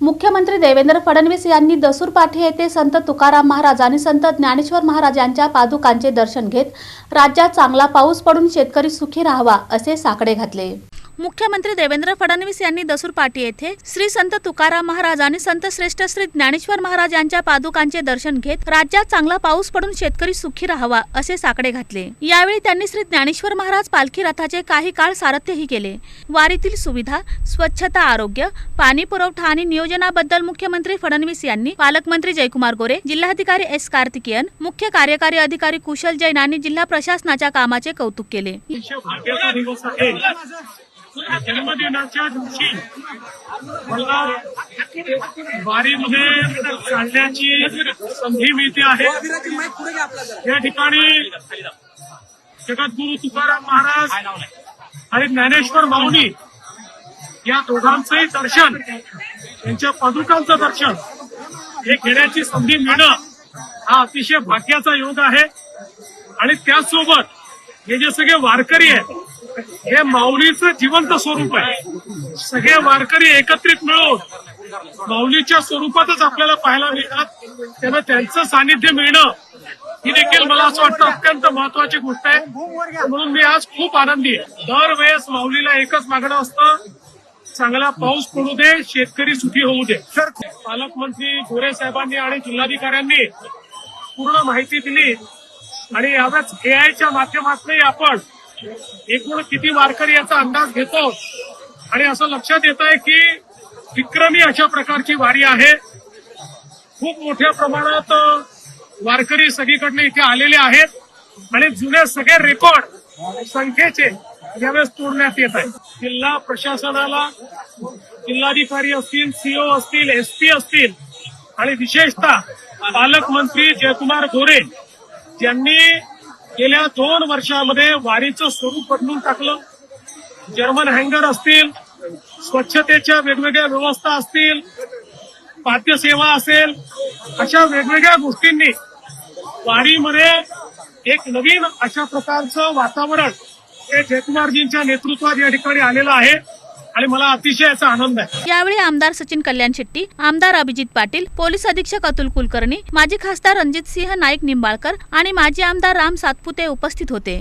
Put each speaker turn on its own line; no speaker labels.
मुख्यमंत्री देवेंद्र फडणवीस यांनी दसूर पाठी येथे संत तुकाराम महाराज आणि संत ज्ञानेश्वर महाराज यांच्या पादुकांचे दर्शन घेत राज्यात चांगला पाऊस पडून शेतकरी सुखी राहावा असे साकडे घातले। मुख्यमंत्री देवेंद्र फडणवीस यांनी दसूर पाटी येथे श्री संत तुकाराम महाराज आणि संत श्रेष्ठ श्री ज्ञानेश्वर महाराज यांच्या पादुकांचे दर्शन घेत राज्यात चांगला पाऊस पडून शेतकरी सुखी राहावा असे साकडे घातले। यावेळी त्यांनी श्री ज्ञानेश्वर महाराज पालखी रथाचे काही काळ सारथ्यही केले। वारीतील सुविधा, स्वच्छता, आरोग्य, पाणी पुरवठा आणि नियोजनाबद्दल मुख्यमंत्री फडणवीस यांनी पालकमंत्री जयकुमार गोरे, जिल्हाधिकारी एस कार्तिकेयन, मुख्य कार्यकारी अधिकारी कुशल जैन आणि जिल्हा प्रशासनाच्या कामाचे कौतुक केले।
जन्मदिनाच्या दिवशी मला वारीमध्ये चालण्याची संधी मिळते आहे। या ठिकाणी जगद्गुरु तुकाराम महाराज आणि ज्ञानेश्वर माऊली या दोघांचंही दर्शन, त्यांच्या पादुकांचं दर्शन हे घेण्याची संधी मिळणं हा अतिशय भाग्याचा योग आहे। आणि त्याचसोबत हे जे सगळे वारकरी आहेत हे माऊलीचं जिवंत स्वरूप आहे। सगळे वारकरी एकत्रित मिळून माऊलीच्या स्वरूपातच आपल्याला पाहायला मिळतात। त्यांना त्यांचं सानिध्य मिळणं ही देखील मला असं वाटतं अत्यंत महत्वाची गोष्ट आहे। म्हणून मी आज खूप आनंदी आहे। दरवेळेस माऊलीला एकच मागणं असतं, चांगला पाऊस पडू दे, शेतकरी सुखी होऊ दे। पालकमंत्री गोरे साहेबांनी आणि जिल्हाधिकाऱ्यांनी पूर्ण माहिती दिली आणि यावेळेस एआयच्या माध्यमातूनही आपण एकूण किती वारकरी याचा अंदाज घेतो आणि असं लक्षात येत आहे की विक्रमी अशा प्रकारची वारी आहे। खूप मोठ्या प्रमाणात वारकरी सगळीकडनं इथे आलेले आहेत आणि जुने सगळे रेकॉर्ड संख्येचे यावेळेस तोडण्यात येत आहे। जिल्हा प्रशासनाला, जिल्हाधिकारी असतील, सीओ असतील, एसपी असतील आणि विशेषतः पालकमंत्री जयकुमार गोरे यांनी गेल्या 2 वर्षामध्ये वारीचं स्वरूप बदलून टाकलं। जर्मन हँगर असतील, स्वच्छतेच्या वेगवेगळ्या व्यवस्था असतील, पाद्यसेवा असेल, अशा वेगवेगळ्या गोष्टींनी वारीमध्ये एक नवीन अशा प्रकारचं वातावरण हे जयकुमारजींच्या नेतृत्वात या ठिकाणी आलेलं आहे आणि मला अतिशय याचा आनंद आहे।
यावेळी आमदार सचिन कल्याण शेट्टी, आमदार अभिजित पाटील, पोलीस अधीक्षक अतुल कुलकर्णी, माजी खासदार रणजित सिंह नाईक निंबाळकर आणि माजी आमदार राम सातपुते उपस्थित होते।